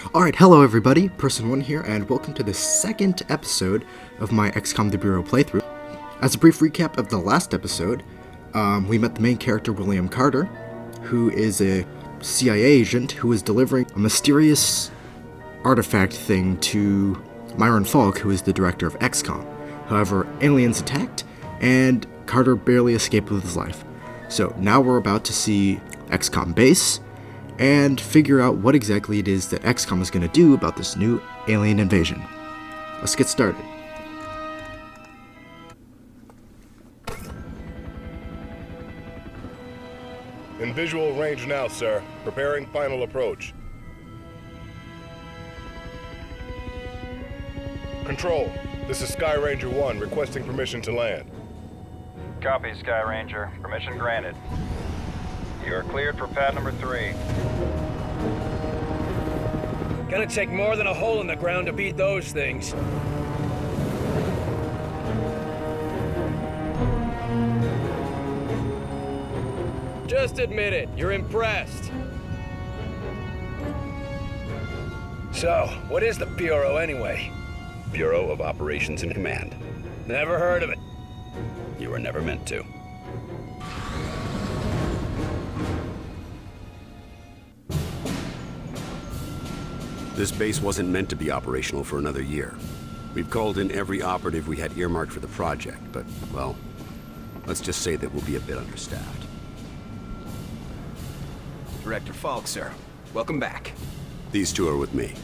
Alright, hello everybody, Person1 here, and welcome to the second episode of my XCOM The Bureau playthrough. As a brief recap of the last episode, we met the main character, William Carter, who is a CIA agent who is delivering a mysterious artifact thing to Myron Falk, who is the director of XCOM. However, aliens attacked, and Carter barely escaped with his life. So now we're about to see XCOM base, and figure out what exactly it is that XCOM is going to do about this new alien invasion. Let's get started. In visual range now, sir. Preparing final approach. Control, this is Sky Ranger 1 requesting permission to land. Copy, Sky Ranger. Permission granted. You are cleared for pad number 3. Gonna take more than a hole in the ground to beat those things. Just admit it, you're impressed. So, what is the Bureau anyway? Bureau of Operations and Command. Never heard of it. You were never meant to. This base wasn't meant to be operational for another year. We've called in every operative we had earmarked for the project, but, well, let's just say that we'll be a bit understaffed. Director Falk, sir. Welcome back. These two are with me.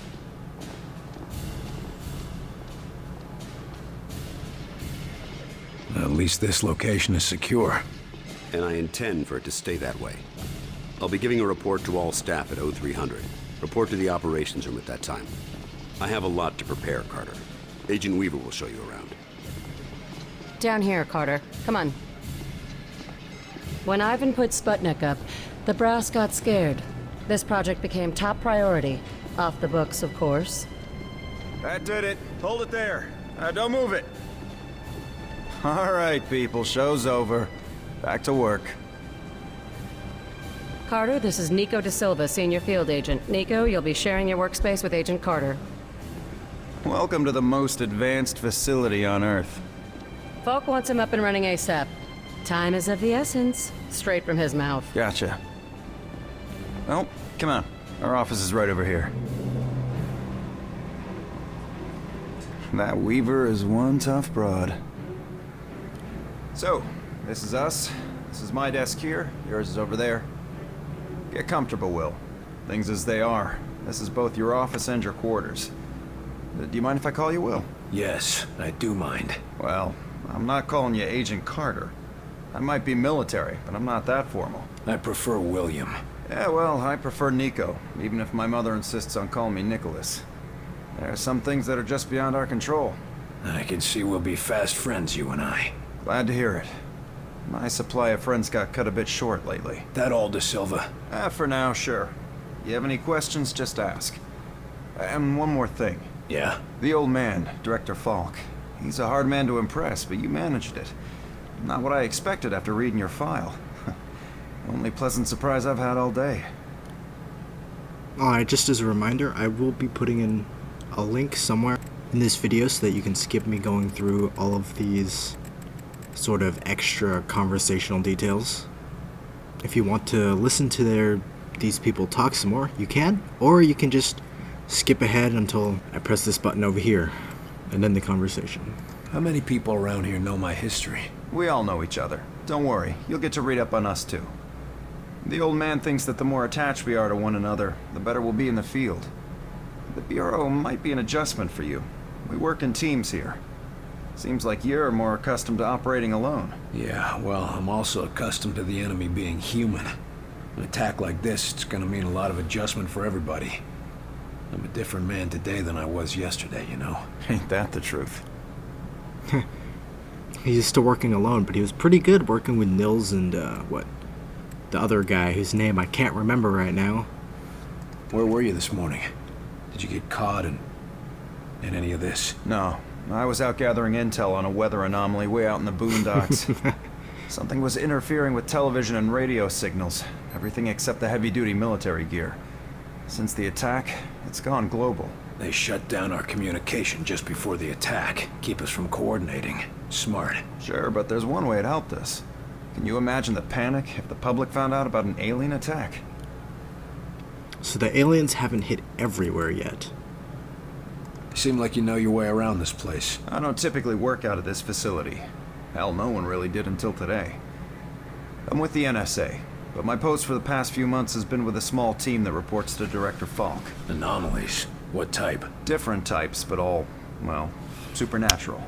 At least this location is secure. And I intend for it to stay that way. I'll be giving a report to all staff at 0300. Report to the operations room at that time. I have a lot to prepare, Carter. Agent Weaver will show you around. Down here, Carter. Come on. When Ivan put Sputnik up, the brass got scared. This project became top priority. Off the books, of course. That did it. Hold it there. Don't move it. All right, people. Show's over. Back to work. Carter, this is Nico Da Silva, Senior Field Agent. Nico, you'll be sharing your workspace with Agent Carter. Welcome to the most advanced facility on Earth. Falk wants him up and running ASAP. Time is of the essence. Straight from his mouth. Gotcha. Well, come on. Our office is right over here. That Weaver is one tough broad. So, this is us. This is my desk here. Yours is over there. Get comfortable, Will. Things as they are. This is both your office and your quarters. Do you mind if I call you Will? Yes, I do mind. Well, I'm not calling you Agent Carter. I might be military, but I'm not that formal. I prefer William. Yeah, well, I prefer Nico, even if my mother insists on calling me Nicholas. There are some things that are just beyond our control. I can see we'll be fast friends, you and I. Glad to hear it. My supply of friends got cut a bit short lately. That all, Da Silva? For now, sure. You have any questions, just ask. And one more thing. Yeah? The old man, Director Falk. He's a hard man to impress, but you managed it. Not what I expected after reading your file. Only pleasant surprise I've had all day. Alright, just as a reminder, I will be putting in a link somewhere in this video so that you can skip me going through all of these sort of extra conversational details. If you want to listen to these people talk some more, you can, or you can just skip ahead until I press this button over here and end the conversation. How many people around here know my history? We all know each other. Don't worry, you'll get to read up on us too. The old man thinks that the more attached we are to one another, the better we'll be in the field. The Bureau might be an adjustment for you. We work in teams here. Seems like you're more accustomed to operating alone. Yeah, well, I'm also accustomed to the enemy being human. An attack like this, it's gonna mean a lot of adjustment for everybody. I'm a different man today than I was yesterday, you know? Ain't that the truth? He's still working alone, but he was pretty good working with Nils and, the other guy whose name I can't remember right now. Where were you this morning? Did you get caught in any of this? No. I was out gathering intel on a weather anomaly way out in the boondocks. Something was interfering with television and radio signals. Everything except the heavy-duty military gear. Since the attack, It's gone global. They shut down our communication just before the attack. Keep us from coordinating. Smart. Sure, but there's one way it helped us. Can you imagine the panic if the public found out about an alien attack? So the aliens haven't hit everywhere yet. Seem like you know your way around this place. I don't typically work out of this facility. Hell, no one really did until today. I'm with the NSA, but my post for the past few months has been with a small team that reports to Director Falk. Anomalies. What type? Different types, but all, well, supernatural.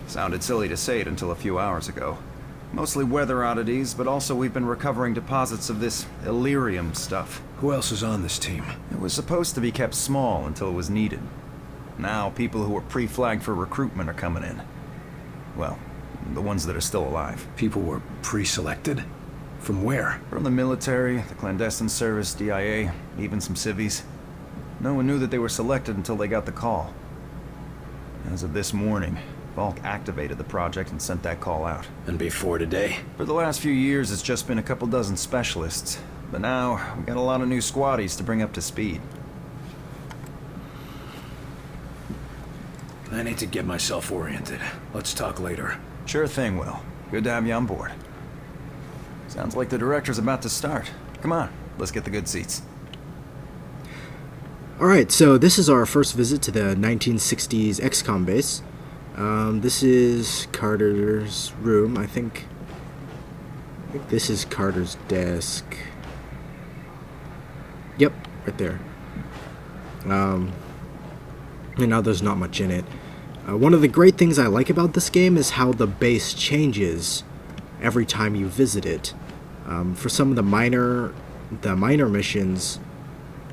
Sounded silly to say it until a few hours ago. Mostly weather oddities, but also we've been recovering deposits of this Illyrium stuff. Who else is on this team? It was supposed to be kept small until it was needed. Now, people who were pre-flagged for recruitment are coming in. Well, the ones that are still alive. People were pre-selected? From where? From the military, the clandestine service, DIA, even some civvies. No one knew that they were selected until they got the call. As of this morning, Falk activated the project and sent that call out. And before today? For the last few years, it's just been a couple dozen specialists. But now, we got a lot of new squaddies to bring up to speed. I need to get myself oriented. Let's talk later. Sure thing, Will. Good to have you on board. Sounds like the director's about to start. Come on, let's get the good seats. Alright, so this is our first visit to the 1960s XCOM base. This is Carter's room, I think this is Carter's desk. Yep, right there. And now there's not much in it. One of the great things I like about this game is how the base changes every time you visit it. For some of the minor missions,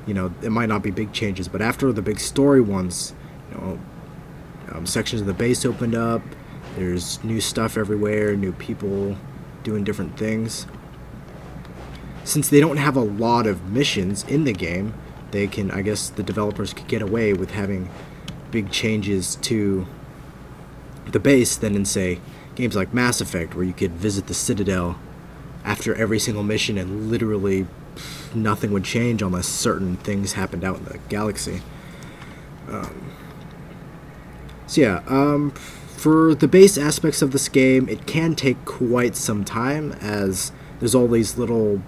you know, it might not be big changes, but after the big story ones, you know, sections of the base opened up, there's new stuff everywhere, new people doing different things. Since they don't have a lot of missions in the game, they can, I guess the developers could get away with having big changes to the base than in, say, games like Mass Effect, where you could visit the Citadel after every single mission and literally nothing would change unless certain things happened out in the galaxy. For the base aspects of this game, it can take quite some time, as there's all these little,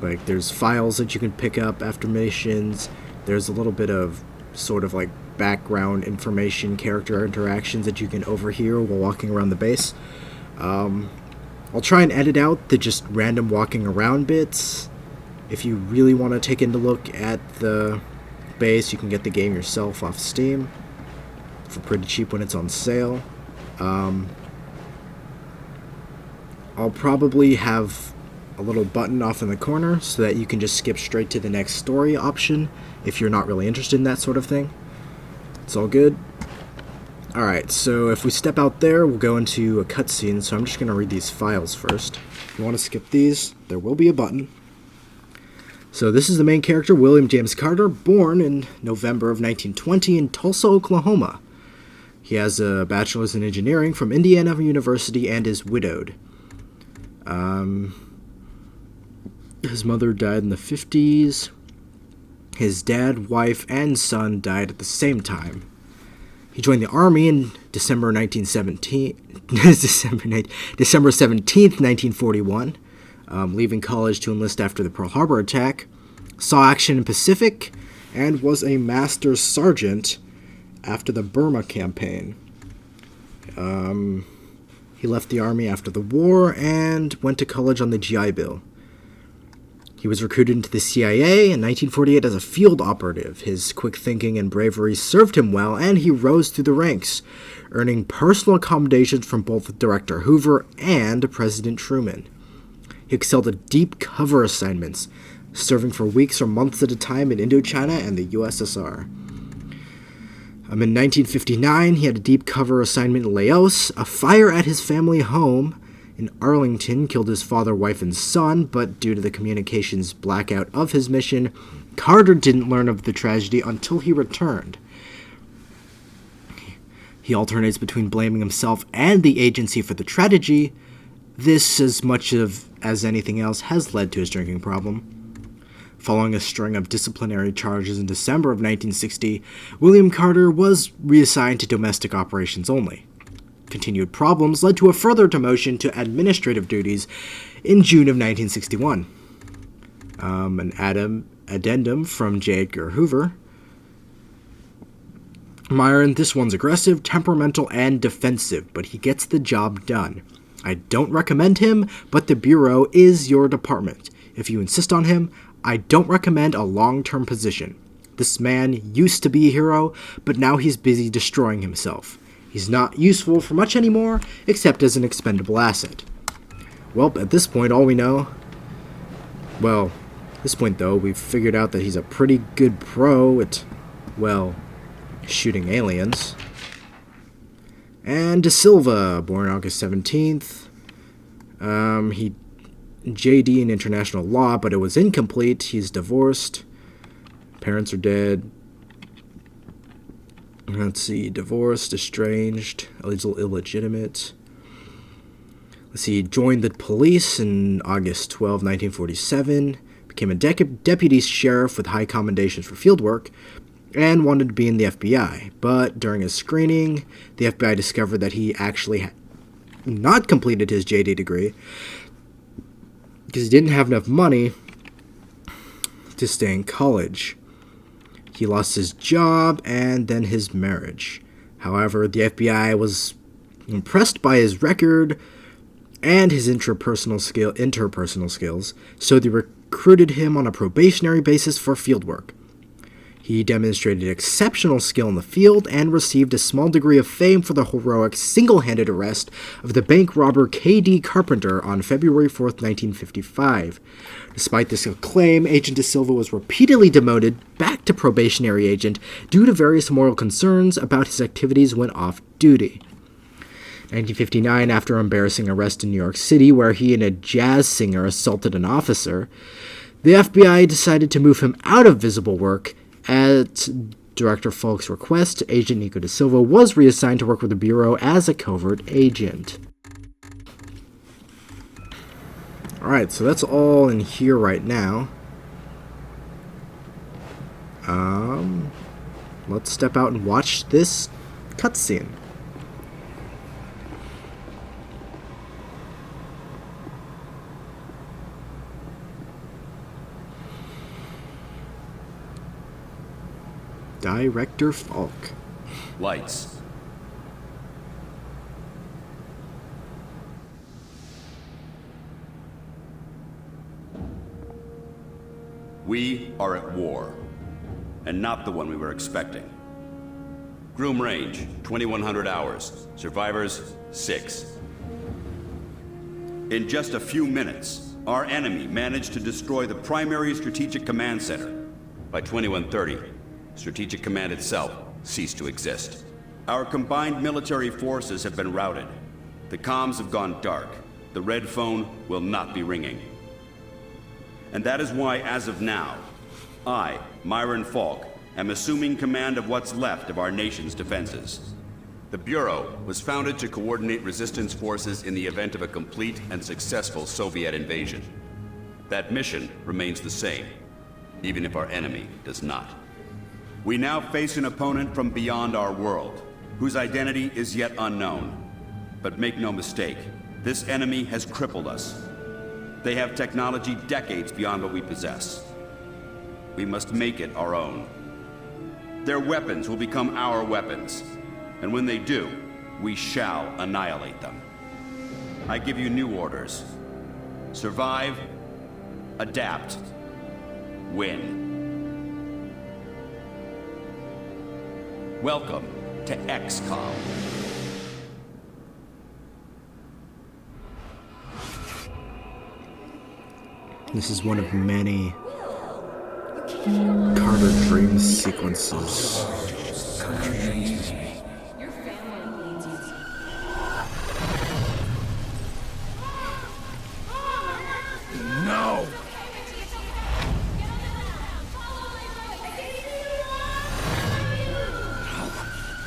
like, there's files that you can pick up after missions, there's a little bit of sort of like background information, character interactions that you can overhear while walking around the base. I'll try and edit out the just random walking around bits. If you really want to take a look at the base, you can get the game yourself off Steam for pretty cheap when it's on sale. I'll probably have a little button off in the corner so that you can just skip straight to the next story option if you're not really interested in that sort of thing. It's all good. Alright, so if we step out there, we'll go into a cutscene, so I'm just going to read these files first. If you want to skip these, there will be a button. So this is the main character, William James Carter, born in November of 1920 in Tulsa, Oklahoma. He has a bachelor's in engineering from Indiana University and is widowed. His mother died in the 50s. His dad, wife, and son died at the same time. He joined the Army in December 17th, 1941, leaving college to enlist after the Pearl Harbor attack, saw action in Pacific, and was a master sergeant after the Burma campaign. He left the Army after the war and went to college on the GI Bill. He was recruited into the CIA in 1948 as a field operative. His quick thinking and bravery served him well, and he rose through the ranks, earning personal commendations from both Director Hoover and President Truman. He excelled at deep cover assignments, serving for weeks or months at a time in Indochina and the USSR. In 1959, he had a deep cover assignment in Laos. A fire at his family home in Arlington killed his father, wife, and son, but due to the communications blackout of his mission, Carter didn't learn of the tragedy until he returned. He alternates between blaming himself and the agency for the tragedy. This, as much as anything else, has led to his drinking problem. Following a string of disciplinary charges in December of 1960, William Carter was reassigned to domestic operations only. Continued problems led to a further demotion to administrative duties in June of 1961. An addendum from J. Edgar Hoover. Myron, this one's aggressive, temperamental, and defensive, but he gets the job done. I don't recommend him, but the Bureau is your department. If you insist on him, I don't recommend a long-term position. This man used to be a hero, but now he's busy destroying himself. He's not useful for much anymore, except as an expendable asset. Well, at this point, all we know... Well, at this point, though, we've figured out that he's a pretty good pro at, well, shooting aliens. And De Silva, born August 17th. He JD in international law, but it was incomplete. He's divorced. Parents are dead. Let's see, divorced, estranged, illegitimate. Let's see, joined the police in August 12, 1947, became a deputy sheriff with high commendations for field work, and wanted to be in the FBI. But during his screening, the FBI discovered that he actually had not completed his JD degree because he didn't have enough money to stay in college. He lost his job and then his marriage. However, the FBI was impressed by his record and his interpersonal skills, so they recruited him on a probationary basis for field work. He demonstrated exceptional skill in the field and received a small degree of fame for the heroic single-handed arrest of the bank robber K.D. Carpenter on February 4th, 1955. Despite this acclaim, Agent De Silva was repeatedly demoted back to probationary agent due to various moral concerns about his activities when off-duty. 1959, after an embarrassing arrest in New York City where he and a jazz singer assaulted an officer, the FBI decided to move him out of visible work. At Director Falk's request, Agent Nico De Silva was reassigned to work with the Bureau as a covert agent. Alright, so that's all in here right now. Let's step out and watch this cutscene. Director Falk. Lights. We are at war, and not the one we were expecting. Groom range, 2100 hours. Survivors, 6. In just a few minutes, our enemy managed to destroy the primary strategic command center. By 2130, Strategic Command itself ceased to exist. Our combined military forces have been routed. The comms have gone dark. The red phone will not be ringing. And that is why, as of now, I, Myron Falk, am assuming command of what's left of our nation's defenses. The Bureau was founded to coordinate resistance forces in the event of a complete and successful Soviet invasion. That mission remains the same, even if our enemy does not. We now face an opponent from beyond our world, whose identity is yet unknown. But make no mistake, this enemy has crippled us. They have technology decades beyond what we possess. We must make it our own. Their weapons will become our weapons, and when they do, we shall annihilate them. I give you new orders. Survive, adapt, win. Welcome to XCOM. This is one of many Carter dream sequences. No!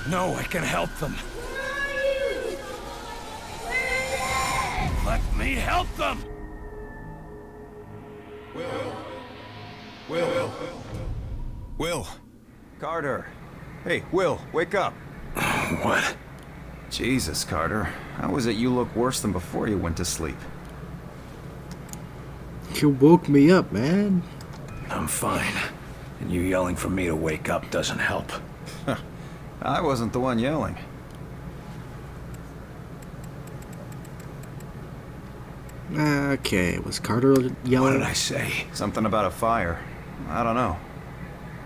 No, I can help them. Let me help them! Will. Carter. Hey, Will, wake up. What? Jesus, Carter. How is it you look worse than before you went to sleep? You woke me up, man. I'm fine. And you yelling for me to wake up doesn't help. I wasn't the one yelling. Okay, was Carter yelling? What did I say? Something about a fire. I don't know.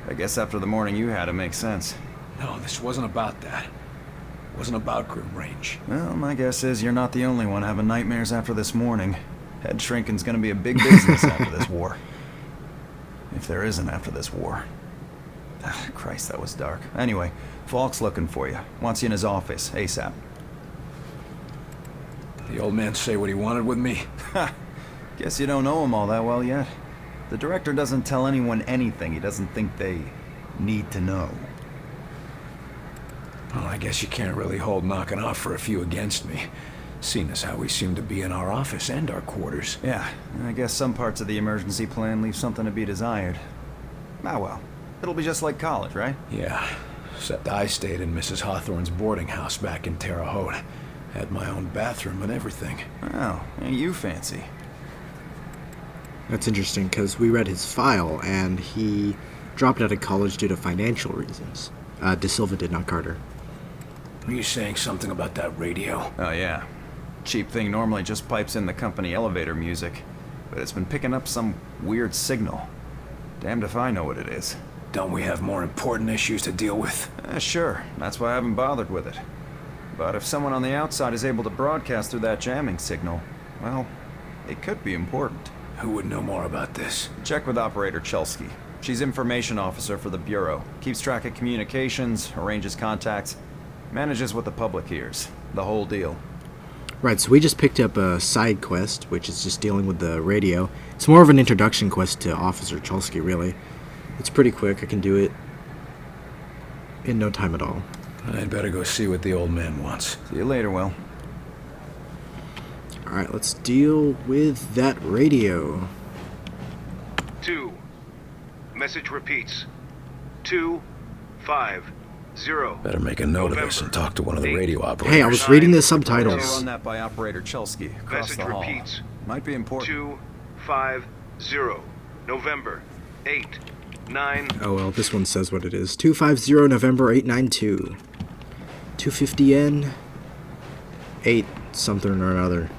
I guess after the morning you had, it makes sense. No, this wasn't about that. It wasn't about Grim Range. Well, my guess is you're not the only one having nightmares after this morning. Head shrinking's gonna be a big business after this war. If there isn't after this war. Christ, that was dark. Anyway, Falk's looking for you. Wants you in his office, ASAP. The old man say what he wanted with me? Ha! Guess you don't know him all that well yet. The director doesn't tell anyone anything he doesn't think they need to know. Well, I guess you can't really hold knocking off for a few against me, seeing as how we seem to be in our office and our quarters. Yeah, I guess some parts of the emergency plan leave something to be desired. Ah well, it'll be just like college, right? Yeah, except I stayed in Mrs. Hawthorne's boarding house back in Terre Haute. Had my own bathroom and everything. Oh, ain't you fancy? That's interesting, because we read his file, and he dropped out of college due to financial reasons. De Silva did, not Carter. Were you saying something about that radio? Oh yeah. Cheap thing normally just pipes in the company elevator music, but it's been picking up some weird signal. Damned if I know what it is. Don't we have more important issues to deal with? Sure, that's why I haven't bothered with it. But if someone on the outside is able to broadcast through that jamming signal, well, it could be important. Who would know more about this? Check with Operator Chelsky. She's information officer for the Bureau. Keeps track of communications, arranges contacts, manages what the public hears. The whole deal. Right, so we just picked up a side quest, which is just dealing with the radio. It's more of an introduction quest to Officer Chelsky, really. It's pretty quick. I can do it in no time at all. I'd better go see what the old man wants. See you later, Will. Alright, let's deal with that radio. 2. Message repeats. 250. Better make a note of this and talk to one of the radio operators. Hey, I was reading the I'll subtitles. run that by Operator Chelsky across Message the hall. repeats. Might be important. 250. November 8 9. Oh well, this one says what it is. 250 November 892. 250N 8 something or another.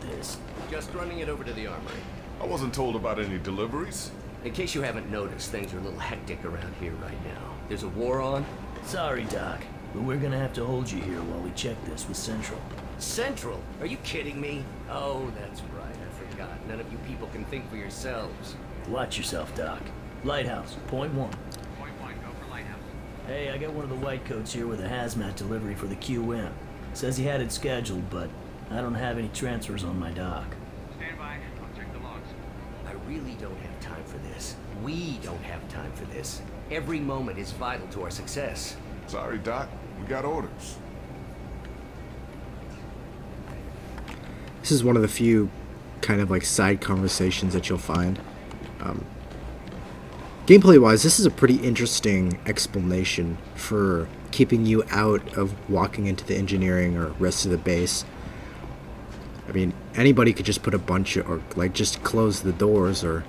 This. Just running it over to the armory. I wasn't told about any deliveries. In case you haven't noticed, things are a little hectic around here right now. There's a war on. Sorry, Doc, but we're gonna have to hold you here while we check this with Central. Central? Are you kidding me? Oh, that's right. I forgot. None of you people can think for yourselves. Watch yourself, Doc. Lighthouse, point 1. Point 1, go for Lighthouse. Hey, I got one of the white coats here with a hazmat delivery for the QM. Says he had it scheduled, but I don't have any transfers on my dock. Stand by. I'll check the logs. I really don't have time for this. We don't have time for this. Every moment is vital to our success. Sorry, Doc. We got orders. This is one of the few kind of like side conversations that you'll find. Gameplay-wise, this is a pretty interesting explanation for keeping you out of walking into the engineering or rest of the base. I mean, anybody could just put a bunch of, or like just close the doors or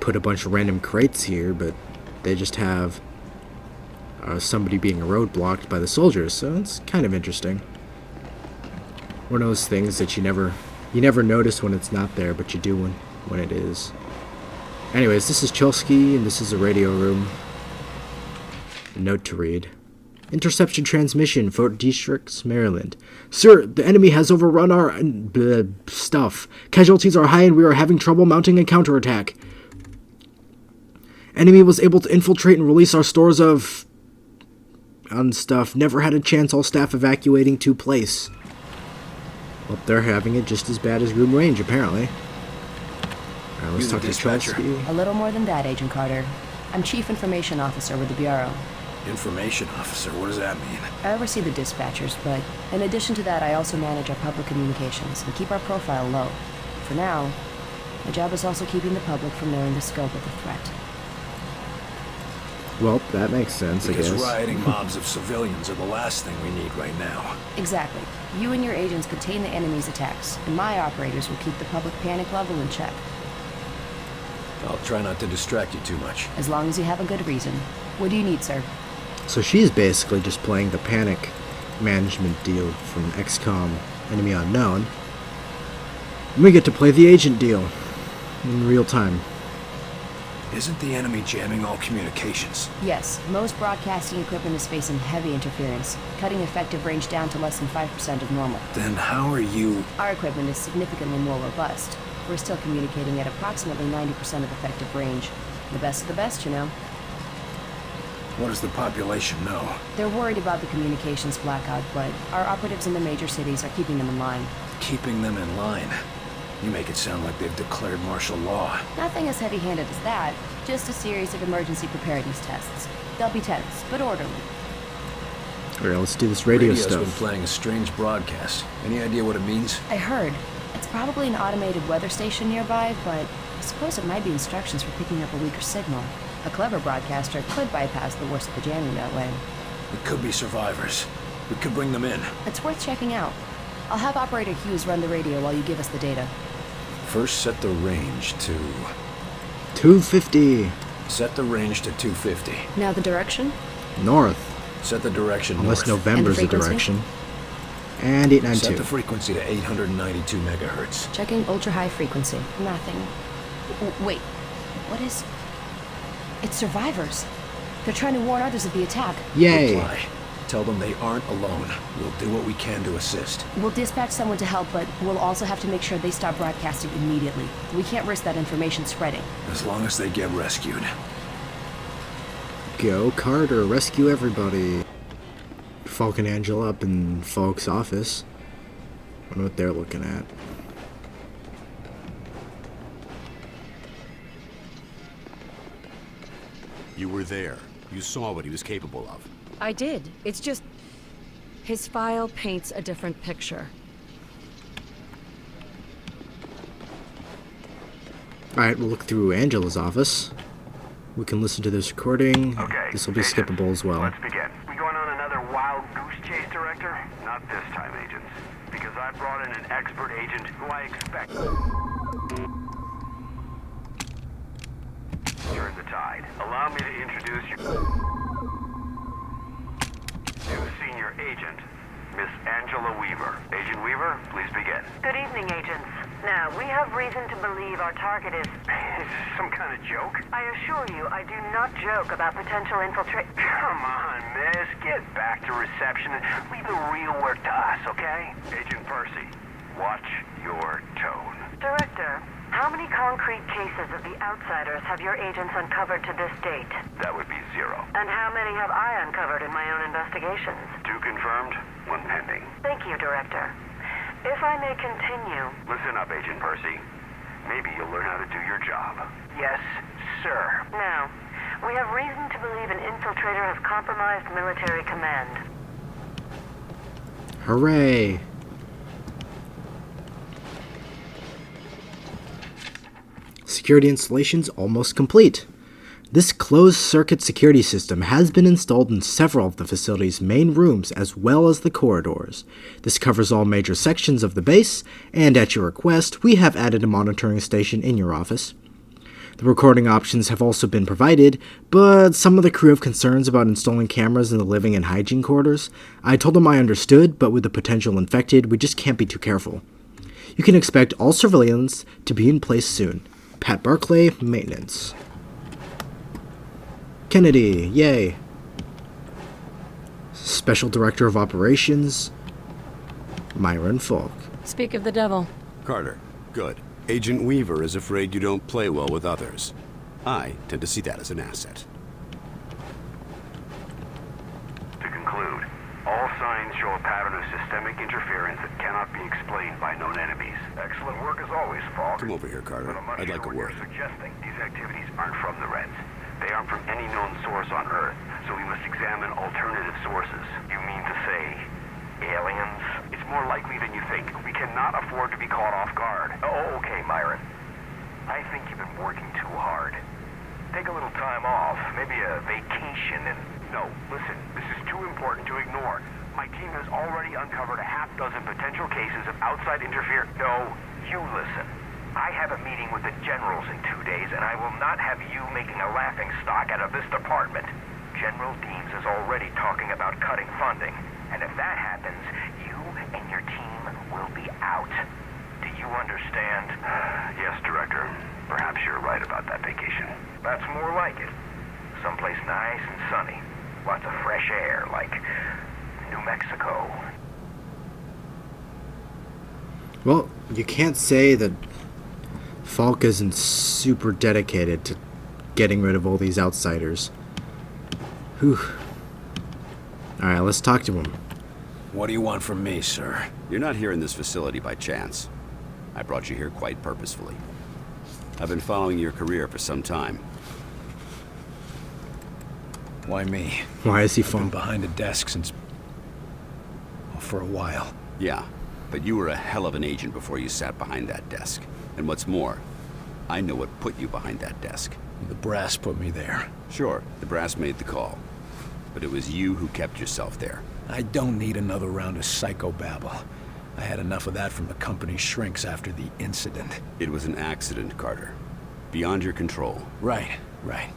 put a bunch of random crates here, but they just have somebody being roadblocked by the soldiers, so it's kind of interesting. One of those things that you never notice when it's not there, but you do when it is. Anyways, this is Chelsky, and this is the radio room. A note to read. Interception transmission, Fort Detrick, Maryland. Sir, the enemy has overrun our stuff. Casualties are high and we are having trouble mounting a counterattack. Enemy was able to infiltrate and release our stores of stuff. Never had a chance, all staff evacuating to place. Well, they're having it just as bad as Grim Range, apparently. Alright, let's talk to Chelsky. A little more than that, Agent Carter. I'm Chief Information Officer with the Bureau. Information officer, what does that mean? I oversee the dispatchers, but in addition to that, I also manage our public communications and keep our profile low. For now, My job is also keeping the public from knowing the scope of the threat. Well, that makes sense, I Because guess. rioting mobs of civilians are the last thing we need right now. Exactly. You and your agents contain the enemy's attacks, and my operators will keep the public panic level in check. I'll try not to distract you too much. As long as you have a good reason. What do you need, sir? So she's basically just playing the panic management deal from XCOM Enemy Unknown. And we get to play the agent deal in real time. Isn't the enemy jamming all communications? Yes, most broadcasting equipment is facing heavy interference, cutting effective range down to less than 5% of normal. Then how are you... Our equipment is significantly more robust. We're still communicating at approximately 90% of effective range. The best of the best, you know. What does the population know? They're worried about the communications blackout, but our operatives in the major cities are keeping them in line. Keeping them in line? You make it sound like they've declared martial law. Nothing as heavy-handed as that. Just a series of emergency preparedness tests. They'll be tense, but orderly. Alright, let's do this radio Radio's stuff. been playing a strange broadcast. Any idea what it means? I heard. It's probably an automated weather station nearby, but I suppose it might be instructions for picking up a weaker signal. A clever broadcaster could bypass the worst of the jamming that way. It could be survivors. We could bring them in. It's worth checking out. I'll have Operator Hughes run the radio while you give us the data. First, set the range to... 250 Set the range to 250. Now the direction? north. Set the direction Unless north. November's the direction. And 892. Set the frequency to 892 megahertz. Checking ultra-high frequency. Nothing. Wait. What is... It's survivors. They're trying to warn others of the attack. Yay. Reply. Tell them they aren't alone. We'll do what we can to assist. We'll dispatch someone to help, but we'll also have to make sure they stop broadcasting immediately. We can't risk that information spreading. As long as they get rescued. Go Carter, rescue everybody. Falk and Angela up in Falk's office. Wonder what they're looking at. You were there. You saw what he was capable of. I did. It's just... his file paints a different picture. Alright, we'll look through Angela's office. We can listen to this recording. Okay, This will be agents, skippable as well. Let's begin. We going on another wild goose chase, Director? Not this time, agents. Because I brought in an expert agent who I expect... turn the tide. Allow me to introduce you... new senior agent, Miss Angela Weaver. Agent Weaver, please begin. Good evening, agents. Now, we have reason to believe our target is... Is this some kind of joke? I assure you, I do not joke about potential infiltration. Come on, miss. Get back to reception and leave the real work to us, okay? Agent Percy, watch your tone. Director, how many concrete cases of the Outsiders have your agents uncovered to this date? That would be 0. And how many have I uncovered in my own investigations? 2 confirmed, 1 pending. Thank you, Director. If I may continue... Listen up, Agent Percy. Maybe you'll learn how to do your job. Yes, sir. Now, we have reason to believe an infiltrator has compromised military command. Hooray! Security installation's almost complete. This closed-circuit security system has been installed in several of the facility's main rooms as well as the corridors. This covers all major sections of the base, and at your request, we have added a monitoring station in your office. The recording options have also been provided, but some of the crew have concerns about installing cameras in the living and hygiene quarters. I told them I understood, but with the potential infected, we just can't be too careful. You can expect all surveillance to be in place soon. Pat Barclay, Maintenance. Kennedy, yay. Special Director of Operations, Myron Falk. Speak of the devil. Carter, good. Agent Weaver is afraid you don't play well with others. I tend to see that as an asset. To conclude, all signs show a pattern of systemic interference that cannot be explained by known enemies. Excellent work as always, Falk. Come over here, Carter. But I'm not I'd like sure a what word. you're suggesting. These activities aren't from the Reds. They aren't from any known source on Earth, so we must examine alternative sources. You mean to say, aliens? It's more likely than you think. We cannot afford to be caught off guard. Oh, okay, Myron. I think you've been working too hard. Take a little time off, maybe a vacation, and... No, listen, this is too important to ignore. My team has already uncovered a half dozen potential cases of outside interference. No, you listen. I have a meeting with the generals in 2 days, and I will not have you making a laughingstock out of this department. General Deems is already talking about cutting funding, and if that happens, you and your team will be out. Do you understand? Yes, Director. Perhaps you're right about that vacation. That's more like it. Someplace nice and sunny. Lots of fresh air, like New Mexico. Well, you can't say that Falk isn't super dedicated to getting rid of all these outsiders. Whew. Alright, let's talk to him. What do you want from me, sir? You're not here in this facility by chance. I brought you here quite purposefully. I've been following your career for some time. Why me? Why is he I've been behind a desk since... well, for a while. Yeah, but you were a hell of an agent before you sat behind that desk. And what's more, I know what put you behind that desk. The brass put me there. Sure, the brass made the call. But it was you who kept yourself there. I don't need another round of psychobabble. I had enough of that from the company's shrinks after the incident. It was an accident, Carter. Beyond your control. Right,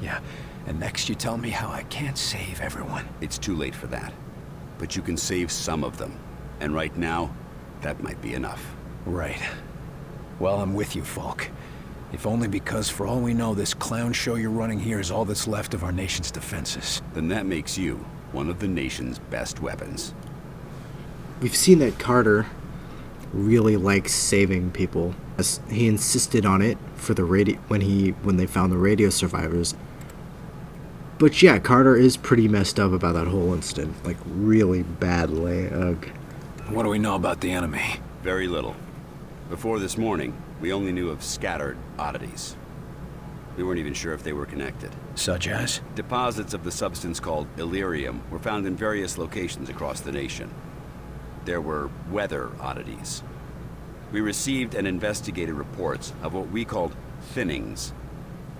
yeah. And next you tell me how I can't save everyone. It's too late for that. But you can save some of them. And right now, that might be enough. Right. Well, I'm with you, Falk. If only because, for all we know, this clown show you're running here is all that's left of our nation's defenses. Then that makes you one of the nation's best weapons. We've seen that Carter really likes saving people. As he insisted on it for the radio when they found the radio survivors. But yeah, Carter is pretty messed up about that whole incident. Like, really badly. Ugh. What do we know about the enemy? Very little. Before this morning, we only knew of scattered oddities. We weren't even sure if they were connected. Such as? Deposits of the substance called Illyrium were found in various locations across the nation. There were weather oddities. We received and investigated reports of what we called thinnings.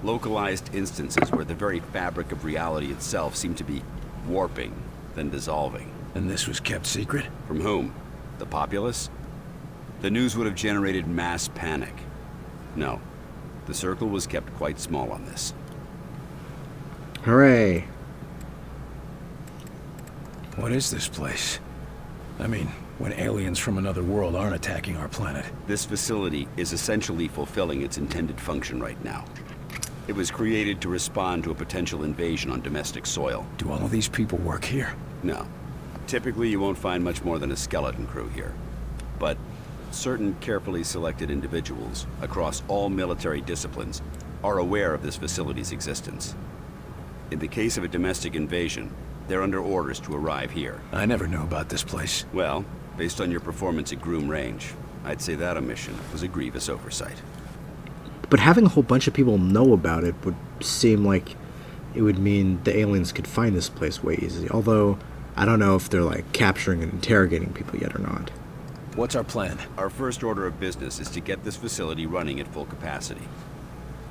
Localized instances where the very fabric of reality itself seemed to be warping, then dissolving. And this was kept secret? From whom? The populace? The news would have generated mass panic. No. The circle was kept quite small on this. Hooray. What is this place? I mean, when aliens from another world aren't attacking our planet. This facility is essentially fulfilling its intended function right now. It was created to respond to a potential invasion on domestic soil. Do all of these people work here? No. Typically, you won't find much more than a skeleton crew here. But certain carefully selected individuals across all military disciplines are aware of this facility's existence. In the case of a domestic invasion, they're under orders to arrive here. I never knew about this place. Well, based on your performance at Groom Range, I'd say that omission was a grievous oversight. But having a whole bunch of people know about it would seem like it would mean the aliens could find this place way easily. Although, I don't know if they're like capturing and interrogating people yet or not. What's our plan? Our first order of business is to get this facility running at full capacity.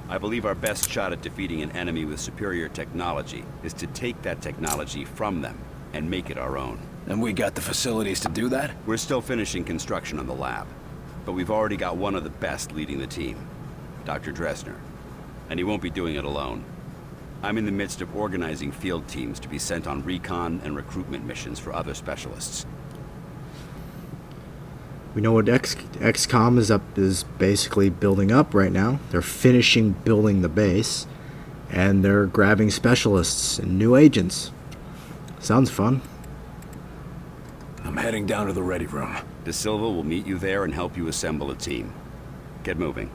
I believe our best shot at defeating an enemy with superior technology is to take that technology from them and make it our own. And we got the facilities to do that? We're still finishing construction on the lab, but we've already got one of the best leading the team, Dr. Dresner. And he won't be doing it alone. I'm in the midst of organizing field teams to be sent on recon and recruitment missions for other specialists. We know what XCOM is basically building up right now. They're finishing building the base, and they're grabbing specialists and new agents. Sounds fun. I'm heading down to the ready room. De Silva will meet you there and help you assemble a team. Get moving.